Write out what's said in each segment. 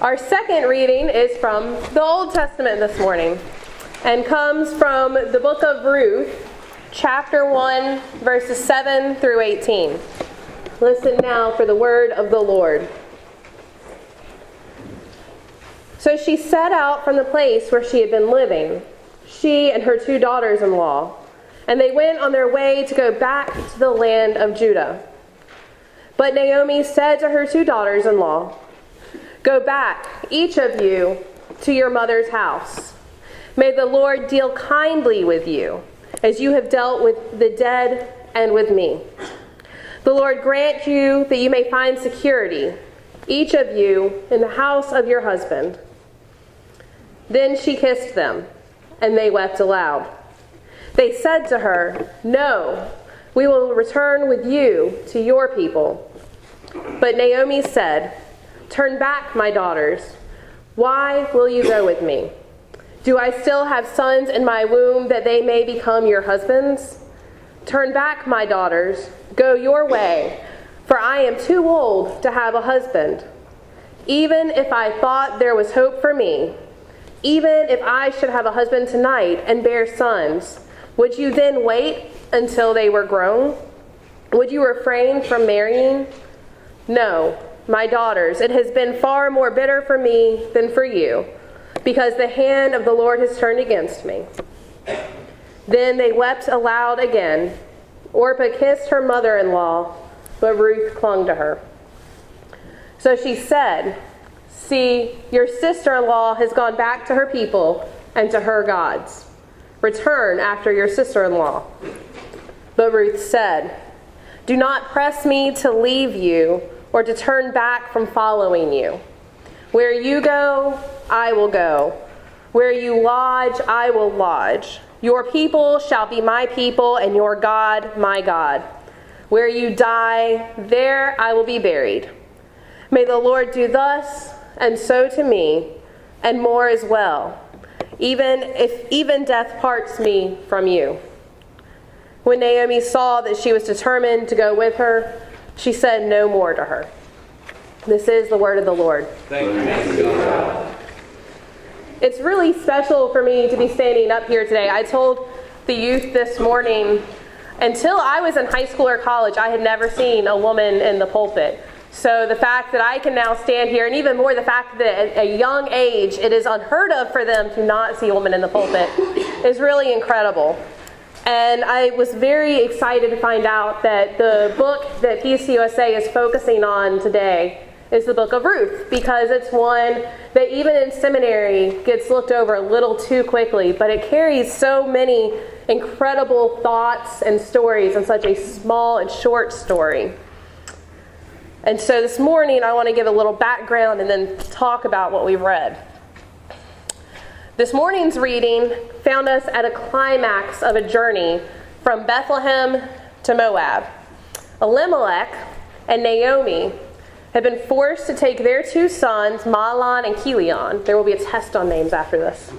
Our second reading is from the Old Testament this morning and comes from the book of Ruth, chapter 1, verses 7 through 18. Listen now for the word of the Lord. So she set out from the place where she had been living, she and her 2 daughters-in-law, and they went on their way to go back to the land of Judah. But Naomi said to her 2 daughters-in-law, "Go back, each of you, to your mother's house. May the Lord deal kindly with you, as you have dealt with the dead and with me. The Lord grant you that you may find security, each of you, in the house of your husband." Then she kissed them, and they wept aloud. They said to her, "No, we will return with you to your people." But Naomi said, "Turn back, my daughters. Why will you go with me? Do I still have sons in my womb that they may become your husbands? Turn back, my daughters. Go your way, for I am too old to have a husband. Even if I thought there was hope for me, even if I should have a husband tonight and bear sons, would you then wait until they were grown? Would you refrain from marrying? No, my daughters, it has been far more bitter for me than for you, because the hand of the Lord has turned against me." Then they wept aloud again. Orpah kissed her mother-in-law, but Ruth clung to her. So she said, "See, your sister-in-law has gone back to her people and to her gods. Return after your sister-in-law." But Ruth said, "Do not press me to leave you or to turn back from following you. Where you go, I will go. Where you lodge, I will lodge. Your people shall be my people, and your God, my God. Where you die, there I will be buried. May the Lord do thus, and so to me, and more as well, even if death parts me from you." When Naomi saw that she was determined to go with her, she said no more to her. This is the word of the Lord. Thank you, God. It's really special for me to be standing up here today. I told the youth this morning, until I was in high school or college, I had never seen a woman in the pulpit. So the fact that I can now stand here, and even more the fact that at a young age it is unheard of for them to not see a woman in the pulpit, is really incredible. And I was very excited to find out that the book that PCUSA is focusing on today is the book of Ruth, because it's one that even in seminary gets looked over a little too quickly, but it carries so many incredible thoughts and stories in such a small and short story. And so this morning I want to give a little background and then talk about what we've read. This morning's reading found us at a climax of a journey from Bethlehem to Moab. Elimelech and Naomi have been forced to take their 2 sons, Mahlon and Chilion. There will be a test on names after this.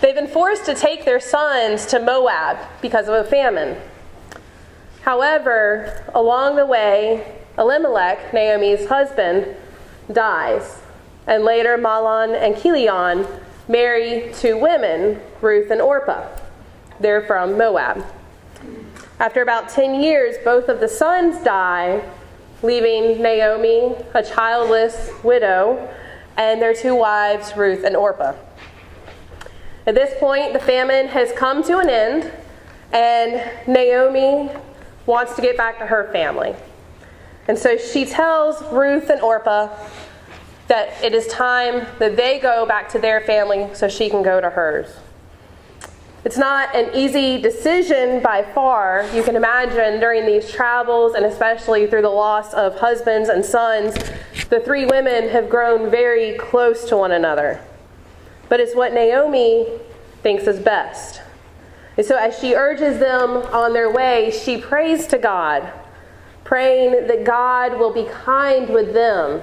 They've been forced to take their sons to Moab because of a famine. However, along the way, Elimelech, Naomi's husband, dies. And later, Mahlon and Chilion marry 2 women, Ruth and Orpah. They're from Moab. After about 10 years, both of the sons die, leaving Naomi a childless widow and their 2 wives, Ruth and Orpah. At this point, the famine has come to an end, and Naomi wants to get back to her family. And so she tells Ruth and Orpah that it is time that they go back to their family so she can go to hers. It's not an easy decision by far. You can imagine during these travels, and especially through the loss of husbands and sons, the 3 women have grown very close to one another. But it's what Naomi thinks is best. And so as she urges them on their way, she prays to God, praying that God will be kind with them,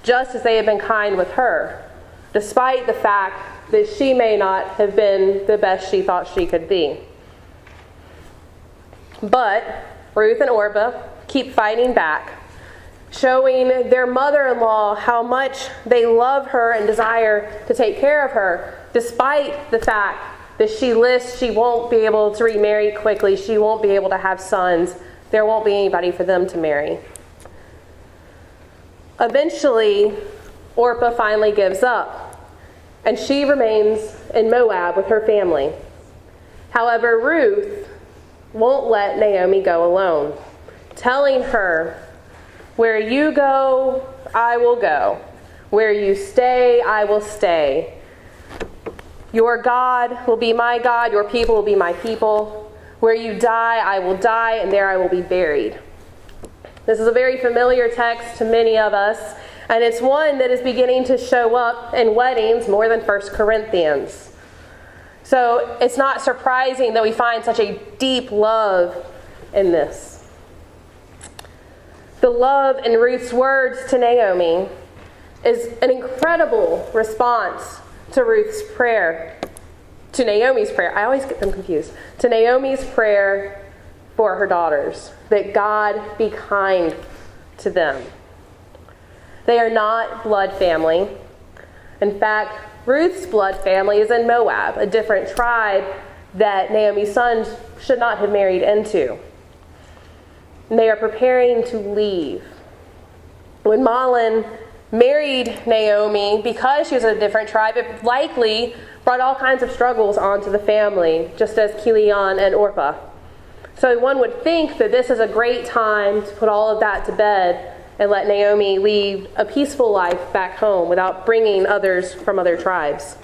just as they have been kind with her, despite the fact that she may not have been the best she thought she could be. But Ruth and Orpah keep fighting back, showing their mother-in-law how much they love her and desire to take care of her, despite the fact that she lists she won't be able to remarry quickly, she won't be able to have sons, there won't be anybody for them to marry. Eventually, Orpah finally gives up, and she remains in Moab with her family. However, Ruth won't let Naomi go alone, telling her, "Where you go, I will go. Where you stay, I will stay. Your God will be my God, your people will be my people. Where you die, I will die, and there I will be buried." This is a very familiar text to many of us, and it's one that is beginning to show up in weddings more than 1 Corinthians. So it's not surprising that we find such a deep love in this. The love in Ruth's words to Naomi is an incredible response to Ruth's prayer, to Naomi's prayer. I always get them confused. To Naomi's prayer for her daughters, that God be kind to them. They are not blood family. In fact, Ruth's blood family is in Moab, a different tribe that Naomi's sons should not have married into. And they are preparing to leave. When Mahlon married Naomi, because she was a different tribe, it likely brought all kinds of struggles onto the family, just as Chilion and Orpah. So one would think that this is a great time to put all of that to bed and let Naomi lead a peaceful life back home without bringing others from other tribes.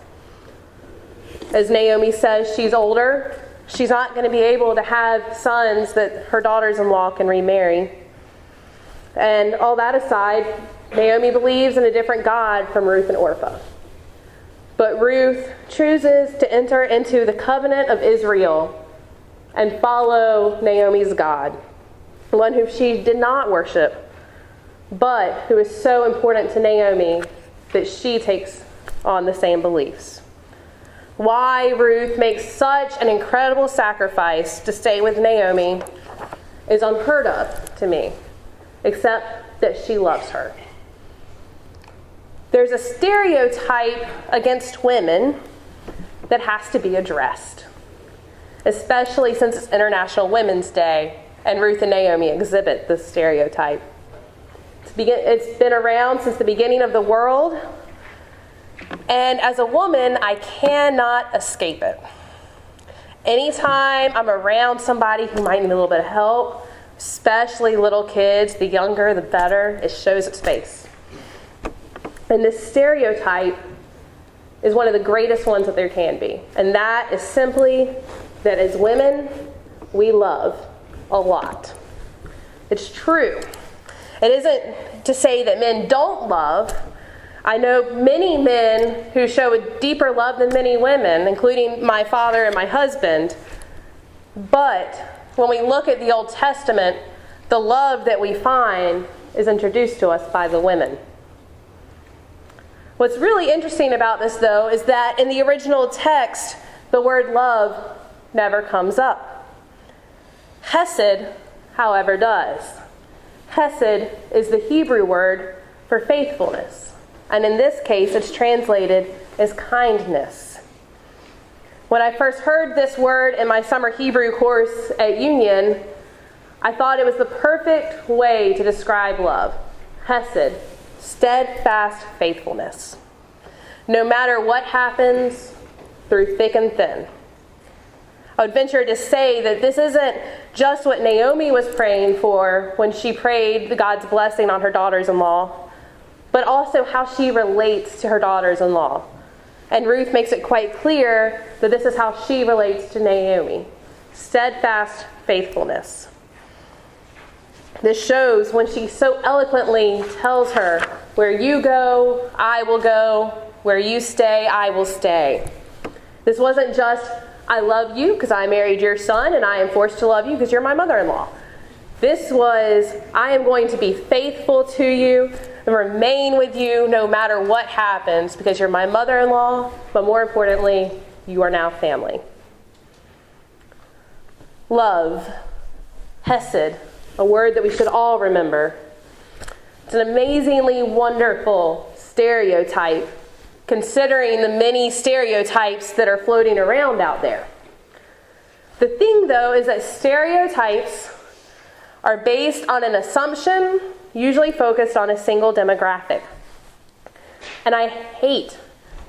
As Naomi says, she's older. She's not going to be able to have sons that her daughters-in-law can remarry. And all that aside, Naomi believes in a different God from Ruth and Orpah. But Ruth chooses to enter into the covenant of Israel and follow Naomi's God, one who she did not worship, but who is so important to Naomi that she takes on the same beliefs. Why Ruth makes such an incredible sacrifice to stay with Naomi is unheard of to me, except that she loves her. There's a stereotype against women that has to be addressed, especially since it's International Women's Day and Ruth and Naomi exhibit this stereotype. It's been around since the beginning of the world, and as a woman, I cannot escape it. Anytime I'm around somebody who might need a little bit of help, especially little kids, the younger the better, it shows its face. And this stereotype is one of the greatest ones that there can be. And that is simply that as women, we love a lot. It's true. It isn't to say that men don't love. I know many men who show a deeper love than many women, including my father and my husband. But when we look at the Old Testament, the love that we find is introduced to us by the women. What's really interesting about this, though, is that in the original text, the word love never comes up. Hesed, however, does. Hesed is the Hebrew word for faithfulness. And in this case, it's translated as kindness. When I first heard this word in my summer Hebrew course at Union, I thought it was the perfect way to describe love. Hesed, steadfast faithfulness. No matter what happens, through thick and thin. I would venture to say that this isn't just what Naomi was praying for when she prayed God's blessing on her daughters-in-law, but also how she relates to her daughters-in-law. And Ruth makes it quite clear that this is how she relates to Naomi. Steadfast faithfulness. This shows when she so eloquently tells her, "Where you go, I will go. Where you stay, I will stay." This wasn't just, "I love you because I married your son and I am forced to love you because you're my mother-in-law." This was, "I am going to be faithful to you and remain with you no matter what happens because you're my mother-in-law, but more importantly, you are now family." Love, Hesed, a word that we should all remember. It's an amazingly wonderful stereotype, considering the many stereotypes that are floating around out there. The thing, though, is that stereotypes are based on an assumption, usually focused on a single demographic. And I hate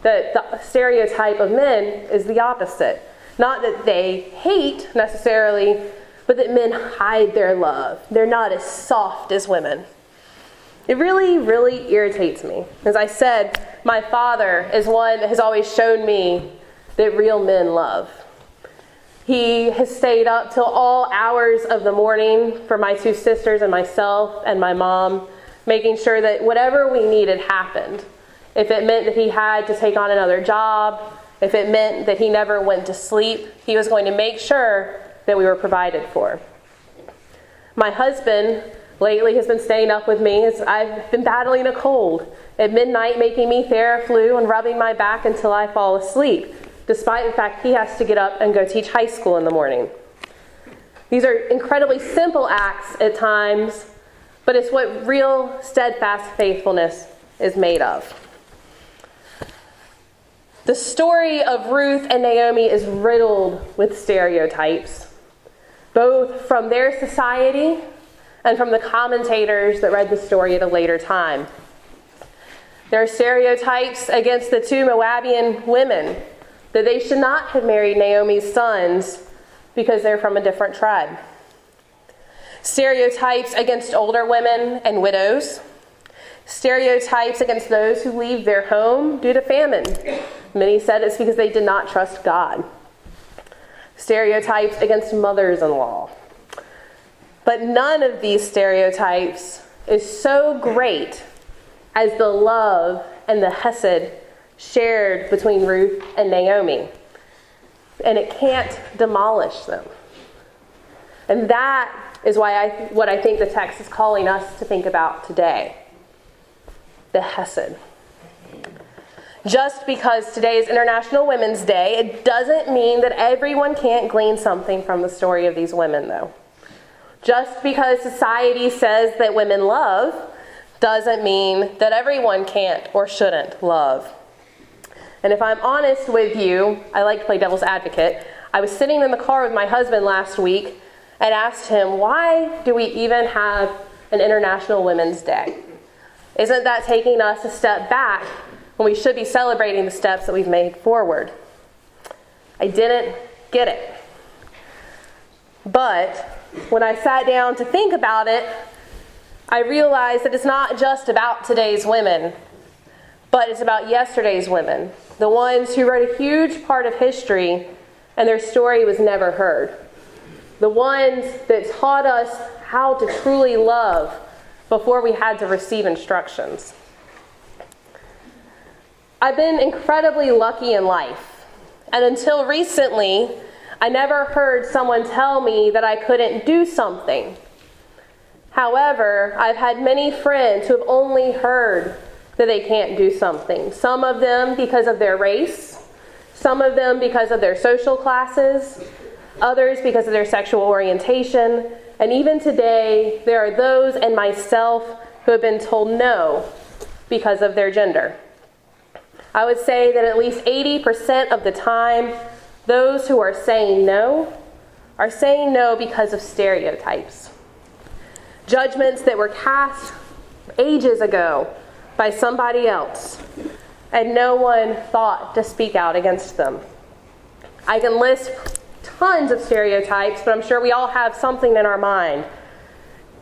that the stereotype of men is the opposite. Not that they hate necessarily, but that men hide their love. They're not as soft as women. It really, really irritates me. As I said, my father is one that has always shown me that real men love. He has stayed up till all hours of the morning for my two sisters and myself and my mom, making sure that whatever we needed happened. If it meant that he had to take on another job, if it meant that he never went to sleep, he was going to make sure that we were provided for. My husband lately has been staying up with me as I've been battling a cold at midnight, making me Theraflu and rubbing my back until I fall asleep, despite the fact he has to get up and go teach high school in the morning. These are incredibly simple acts at times, but it's what real steadfast faithfulness is made of. The story of Ruth and Naomi is riddled with stereotypes, both from their society and from the commentators that read the story at a later time. There are stereotypes against the two Moabian women, that they should not have married Naomi's sons because they're from a different tribe. Stereotypes against older women and widows. Stereotypes against those who leave their home due to famine. Many said it's because they did not trust God. Stereotypes against mothers-in-law. But none of these stereotypes is so great as the love and the Hesed shared between Ruth and Naomi. And it can't demolish them. And that is what I think the text is calling us to think about today. The Hesed. Just because today is International Women's Day, it doesn't mean that everyone can't glean something from the story of these women, though. Just because society says that women love doesn't mean that everyone can't or shouldn't love. And if I'm honest with you, I like to play devil's advocate. I was sitting in the car with my husband last week and asked him, why do we even have an International Women's Day? Isn't that taking us a step back when we should be celebrating the steps that we've made forward? I didn't get it. But when I sat down to think about it, I realized that it's not just about today's women, but it's about yesterday's women, the ones who wrote a huge part of history and their story was never heard. The ones that taught us how to truly love before we had to receive instructions. I've been incredibly lucky in life, and until recently, I never heard someone tell me that I couldn't do something. However, I've had many friends who have only heard that they can't do something. Some of them because of their race, some of them because of their social classes, others because of their sexual orientation, and even today, there are those and myself who have been told no because of their gender. I would say that at least 80% of the time, those who are saying no because of stereotypes. Judgments that were cast ages ago by somebody else, and no one thought to speak out against them. I can list tons of stereotypes, but I'm sure we all have something in our mind.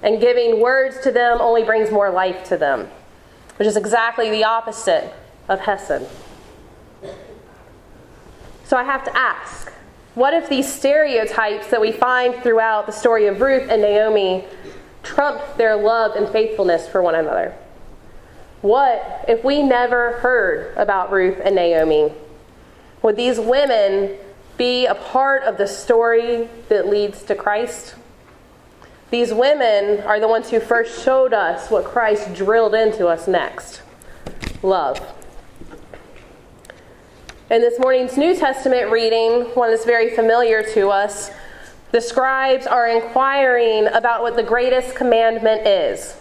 And giving words to them only brings more life to them, which is exactly the opposite of Hesed. So I have to ask, what if these stereotypes that we find throughout the story of Ruth and Naomi trumped their love and faithfulness for one another? What if we never heard about Ruth and Naomi? Would these women be a part of the story that leads to Christ? These women are the ones who first showed us what Christ drilled into us next: love. In this morning's New Testament reading, one that's very familiar to us, the scribes are inquiring about what the greatest commandment is.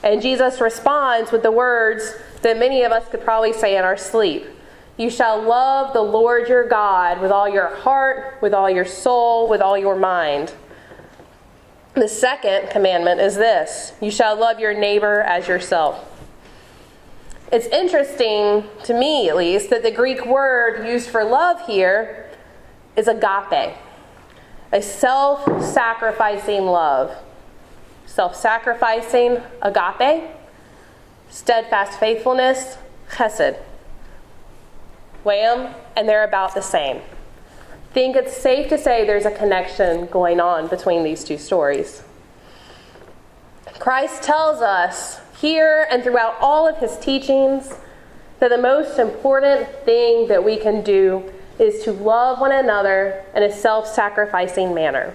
And Jesus responds with the words that many of us could probably say in our sleep. You shall love the Lord your God with all your heart, with all your soul, with all your mind. The second commandment is this: you shall love your neighbor as yourself. It's interesting, to me at least, that the Greek word used for love here is agape, a self-sacrificing love. Self-sacrificing, agape. Steadfast faithfulness, Hesed. Wham, and they're about the same. I think it's safe to say there's a connection going on between these two stories. Christ tells us here and throughout all of his teachings that the most important thing that we can do is to love one another in a self-sacrificing manner.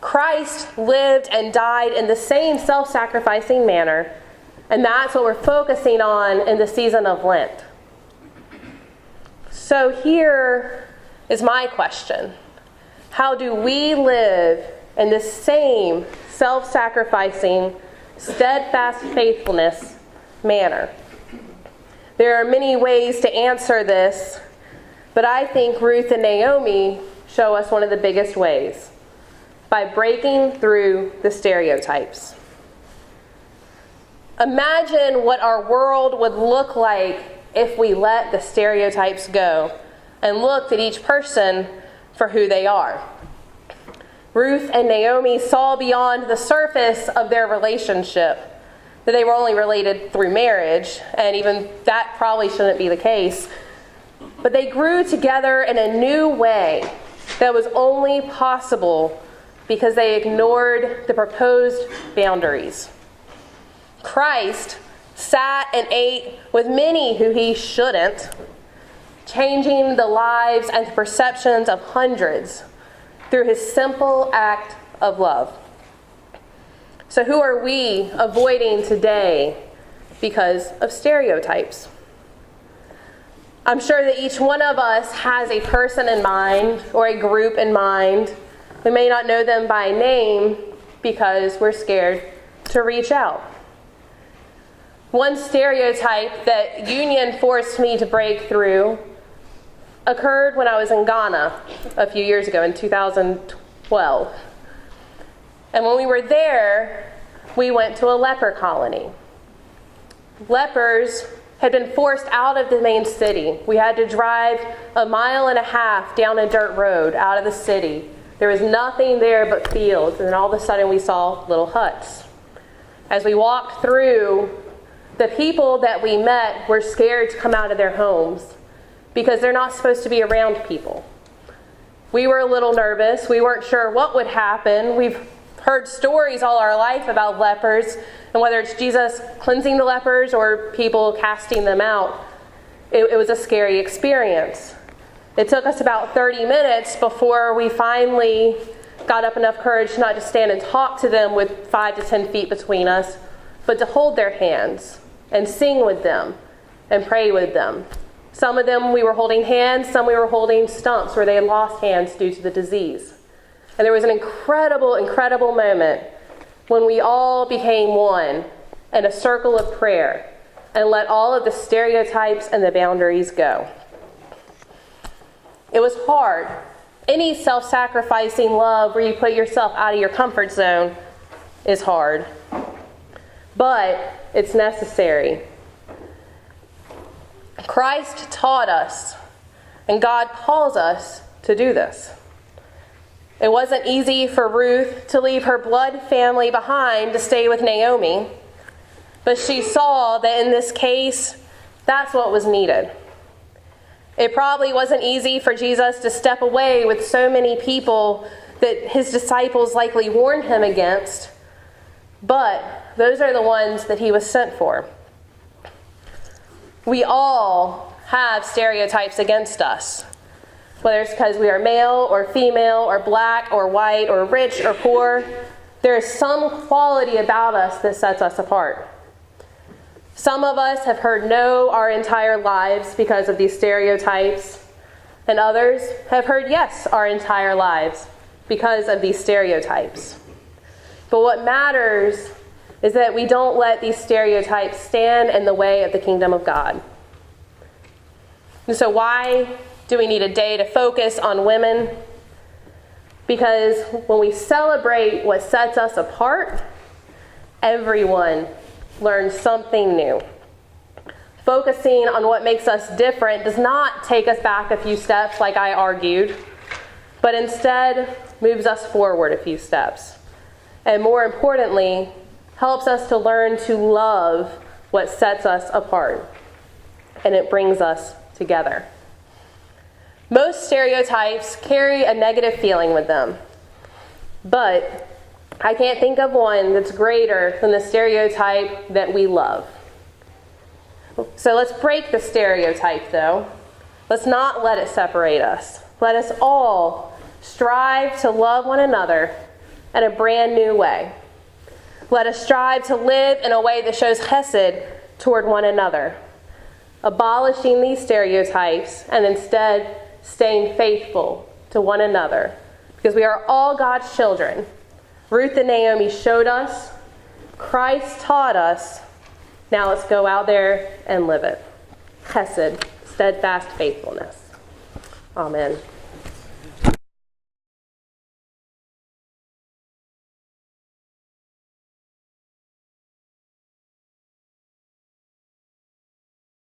Christ lived and died in the same self-sacrificing manner, and that's what we're focusing on in the season of Lent. So here is my question. How do we live in the same self-sacrificing, steadfast faithfulness manner? There are many ways to answer this, but I think Ruth and Naomi show us one of the biggest ways: by breaking through the stereotypes. Imagine what our world would look like if we let the stereotypes go and looked at each person for who they are. Ruth and Naomi saw beyond the surface of their relationship, that they were only related through marriage, and even that probably shouldn't be the case. But they grew together in a new way that was only possible because they ignored the proposed boundaries. Christ sat and ate with many who he shouldn't, changing the lives and perceptions of hundreds through his simple act of love. So who are we avoiding today because of stereotypes? I'm sure that each one of us has a person in mind or a group in mind. We may not know them by name because we're scared to reach out. One stereotype that Union forced me to break through occurred when I was in Ghana a few years ago in 2012. And when we were there, we went to a leper colony. Lepers had been forced out of the main city. We had to drive 1.5 miles down a dirt road out of the city. There was nothing there but fields, and then all of a sudden we saw little huts. As we walked through, the people that we met were scared to come out of their homes because they're not supposed to be around people. We were a little nervous. We weren't sure what would happen. We've heard stories all our life about lepers, and whether it's Jesus cleansing the lepers or people casting them out, it was a scary experience. It took us about 30 minutes before we finally got up enough courage not to stand and talk to them with 5 to 10 feet between us, but to hold their hands and sing with them and pray with them. Some of them we were holding hands, some we were holding stumps where they had lost hands due to the disease. And there was an incredible, incredible moment when we all became one in a circle of prayer and let all of the stereotypes and the boundaries go. It was hard. Any self-sacrificing love where you put yourself out of your comfort zone is hard. But it's necessary. Christ taught us, and God calls us to do this. It wasn't easy for Ruth to leave her blood family behind to stay with Naomi, but she saw that in this case, that's what was needed. It probably wasn't easy for Jesus to step away with so many people that his disciples likely warned him against, but those are the ones that he was sent for. We all have stereotypes against us, whether it's because we are male or female or black or white or rich or poor. There is some quality about us that sets us apart. Some of us have heard no our entire lives because of these stereotypes, and others have heard yes our entire lives because of these stereotypes. But what matters is that we don't let these stereotypes stand in the way of the kingdom of God. And so why do we need a day to focus on women? Because when we celebrate what sets us apart, everyone learns something new. Focusing on what makes us different does not take us back a few steps like I argued, but instead moves us forward a few steps. And more importantly, helps us to learn to love what sets us apart. And it brings us together. Most stereotypes carry a negative feeling with them, but I can't think of one that's greater than the stereotype that we love. So let's break the stereotype, though. Let's not let it separate us. Let us all strive to love one another in a brand new way. Let us strive to live in a way that shows Hesed toward one another, abolishing these stereotypes and instead staying faithful to one another, because we are all God's children. Ruth and Naomi showed us. Christ taught us. Now let's go out there and live it. Hesed, steadfast faithfulness. Amen.